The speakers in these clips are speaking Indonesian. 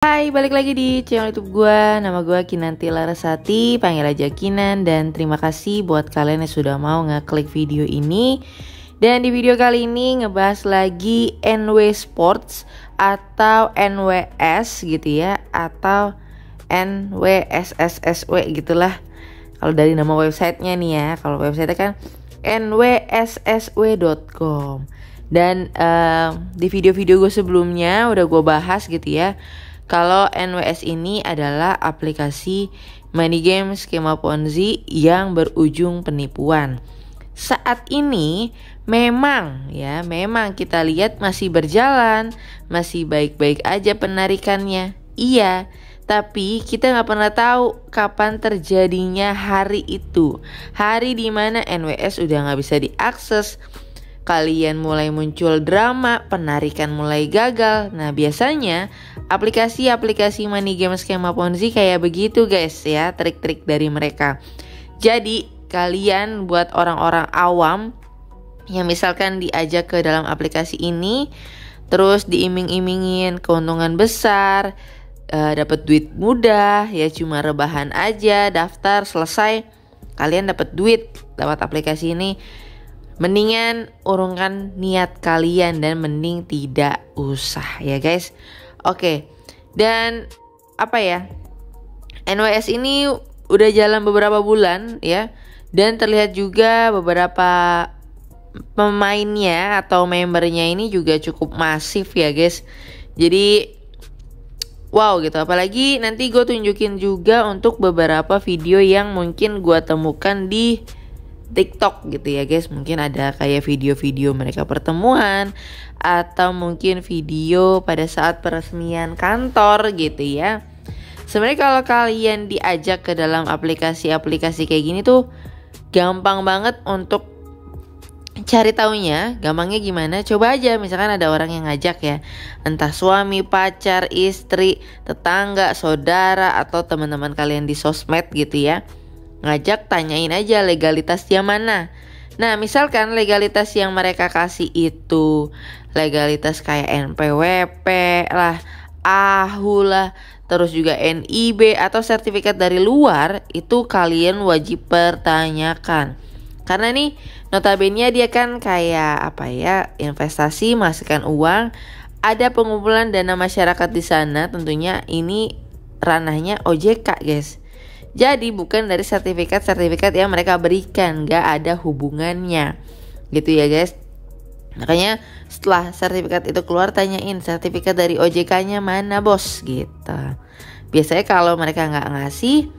Hai, balik lagi di channel YouTube gue. Nama gue Kinanti Larasati, panggil aja Kinan. Dan terima kasih buat kalian yang sudah mau ngeklik video ini. Dan di video kali ini ngebahas lagi NW Sports atau NWS gitu ya, atau NWSSSW gitulah kalau dari nama websitenya nih ya. Kalau websitenya kan nwssw.com. Dan di video-video gue sebelumnya udah gue bahas gitu ya, kalau NWS ini adalah aplikasi money game skema Ponzi yang berujung penipuan. Saat ini memang kita lihat masih berjalan, masih baik-baik aja penarikannya. Iya, tapi kita nggak pernah tahu kapan terjadinya hari itu. Hari dimana NWS udah nggak bisa diakses. Kalian mulai muncul drama, penarikan mulai gagal. Nah, biasanya aplikasi-aplikasi money game skema Ponzi kayak begitu guys ya, trik-trik dari mereka. Jadi, kalian buat orang-orang awam yang misalkan diajak ke dalam aplikasi ini, terus diiming-imingin keuntungan besar, dapat duit mudah, ya cuma rebahan aja, daftar selesai, kalian dapat duit lewat aplikasi ini. Mendingan urungkan niat kalian dan mending tidak usah ya guys. Oke, dan apa ya, NWS ini udah jalan beberapa bulan ya, dan terlihat juga beberapa pemainnya atau membernya ini juga cukup masif ya guys. Jadi wow gitu, apalagi nanti gue tunjukin juga untuk beberapa video yang mungkin gue temukan di TikTok gitu ya guys. Mungkin ada kayak video-video mereka pertemuan, atau mungkin video pada saat peresmian kantor gitu ya. Sebenarnya kalau kalian diajak ke dalam aplikasi-aplikasi kayak gini tuh gampang banget untuk cari taunya. Gampangnya gimana? Coba aja misalkan ada orang yang ngajak ya, entah suami, pacar, istri, tetangga, saudara, atau teman-teman kalian di sosmed gitu ya, ngajak, tanyain aja legalitasnya mana. Nah, misalkan legalitas yang mereka kasih itu legalitas kayak NPWP lah, AHU lah, terus juga NIB atau sertifikat dari luar, itu kalian wajib pertanyakan. Karena nih notabene dia kan kayak apa ya, investasi, menghasilkan uang, ada pengumpulan dana masyarakat di sana, tentunya ini ranahnya OJK guys. Jadi bukan dari sertifikat-sertifikat yang mereka berikan, gak ada hubungannya gitu ya guys. Makanya setelah sertifikat itu keluar, tanyain sertifikat dari OJK-nya mana bos gitu. Biasanya kalau mereka gak ngasih,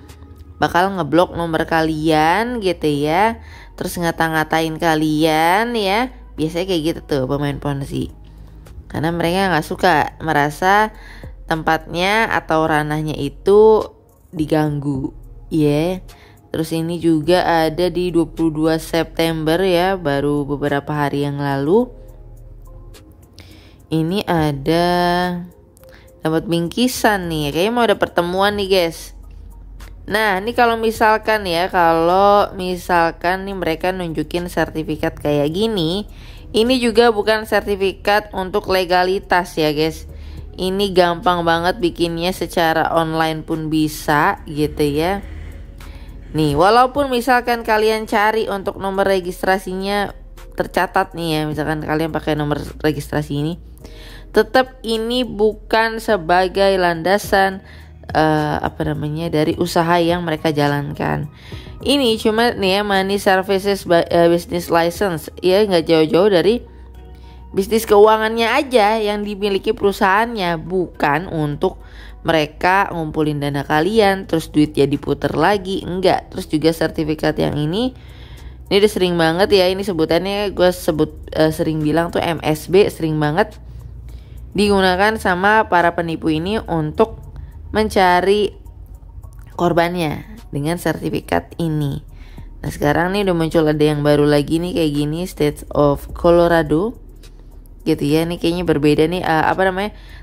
bakal ngeblok nomor kalian gitu ya, terus ngata-ngatain kalian ya. Biasanya kayak gitu tuh pemain Ponzi, karena mereka gak suka merasa tempatnya atau ranahnya itu diganggu. Terus ini juga ada di 22 September ya, baru beberapa hari yang lalu. Ini ada dapat bingkisan nih, kayaknya mau ada pertemuan nih guys. Nah, ini kalau misalkan nih mereka nunjukin sertifikat kayak gini, ini juga bukan sertifikat untuk legalitas ya guys. Ini gampang banget bikinnya, secara online pun bisa gitu ya. Nih, walaupun misalkan kalian cari untuk nomor registrasinya tercatat nih ya, misalkan kalian pakai nomor registrasi ini, tetap ini bukan sebagai landasan dari usaha yang mereka jalankan. Ini cuma nih ya, money services business license ya, nggak jauh-jauh dari bisnis keuangannya aja yang dimiliki perusahaannya, bukan untuk mereka ngumpulin dana kalian terus duitnya diputer lagi, enggak. Terus juga sertifikat yang ini udah sering banget ya, ini sebutannya gue sering bilang tuh MSB, sering banget digunakan sama para penipu ini untuk mencari korbannya dengan sertifikat ini. Nah, sekarang nih udah muncul ada yang baru lagi nih kayak gini, State of Colorado gitu ya. Ini kayaknya berbeda nih,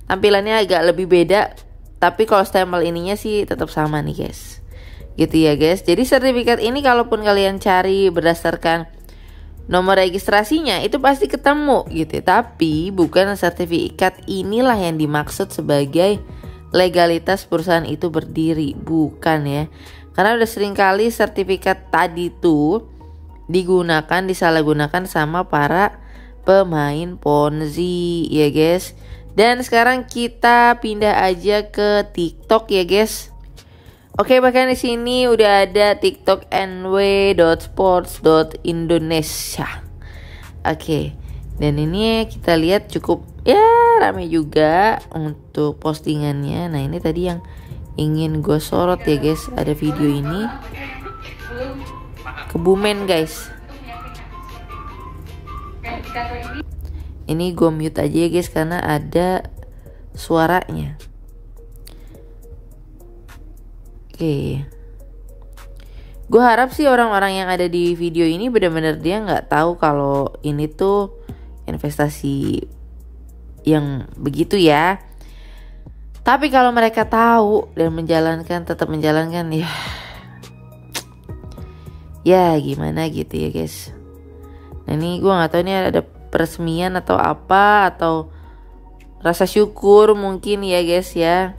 tampilannya agak lebih beda, tapi kalau stempel ininya sih tetap sama nih guys, gitu ya guys. Jadi sertifikat ini kalaupun kalian cari berdasarkan nomor registrasinya itu pasti ketemu gitu. Tapi bukan sertifikat inilah yang dimaksud sebagai legalitas perusahaan itu berdiri, bukan ya. Karena udah sering kali sertifikat tadi tuh disalahgunakan sama para pemain Ponzi ya guys. Dan sekarang kita pindah aja ke TikTok ya guys. Oke, bahkan di sini udah ada TikTok nw.sports.indonesia. Oke. Dan ini kita lihat cukup ya ramai juga untuk postingannya. Nah, ini tadi yang ingin gue sorot ya guys. Ada video ini Kebumen guys. Ini gue mute aja ya guys karena ada suaranya. Oke. Gue harap sih orang-orang yang ada di video ini benar-benar dia nggak tahu kalau ini tuh investasi yang begitu ya. Tapi kalau mereka tahu dan tetap menjalankan ya gimana gitu ya guys. Nah, ini gue nggak tahu ini ada peresmian atau apa, atau rasa syukur mungkin ya guys ya.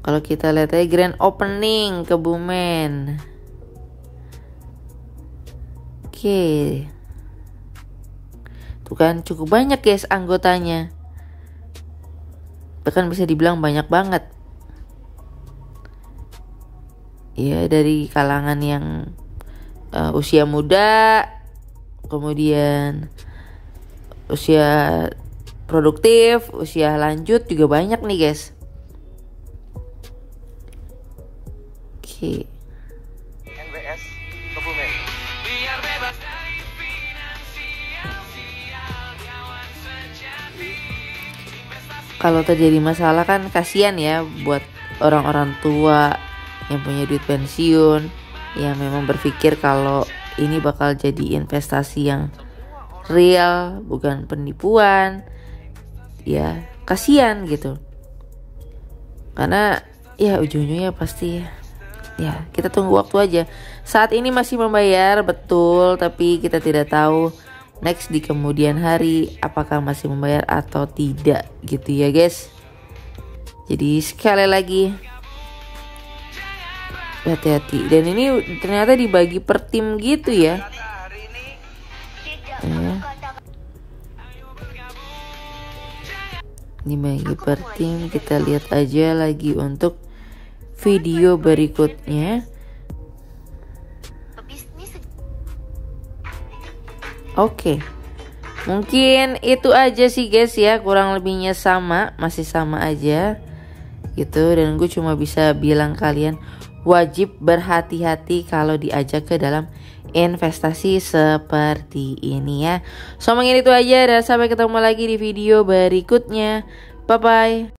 Kalau kita lihat aja grand opening Kebumen. Oke. Tuh kan cukup banyak guys anggotanya. Bahkan bisa dibilang banyak banget. Ya, dari kalangan yang usia muda, kemudian usia produktif, usia lanjut juga banyak nih guys. Oke. NWS Kebumen. Kalau terjadi masalah kan kasihan ya buat orang-orang tua yang punya duit pensiun, yang memang berpikir kalau ini bakal jadi investasi yang real, bukan penipuan. Ya, kasihan gitu. Karena ya ujung-ujungnya pasti ya kita tunggu waktu aja. Saat ini masih membayar betul, tapi kita tidak tahu next di kemudian hari apakah masih membayar atau tidak gitu ya guys. Jadi sekali lagi hati-hati. Dan ini ternyata dibagi per tim gitu ya. Dibagi per tim. Kita lihat aja lagi untuk video berikutnya. Oke. Mungkin itu aja sih guys ya, kurang lebihnya sama, masih sama aja gitu. Dan gue cuma bisa bilang kalian wajib berhati-hati kalau diajak ke dalam investasi seperti ini ya. So mungkin itu aja, dan sampai ketemu lagi di video berikutnya. Bye bye.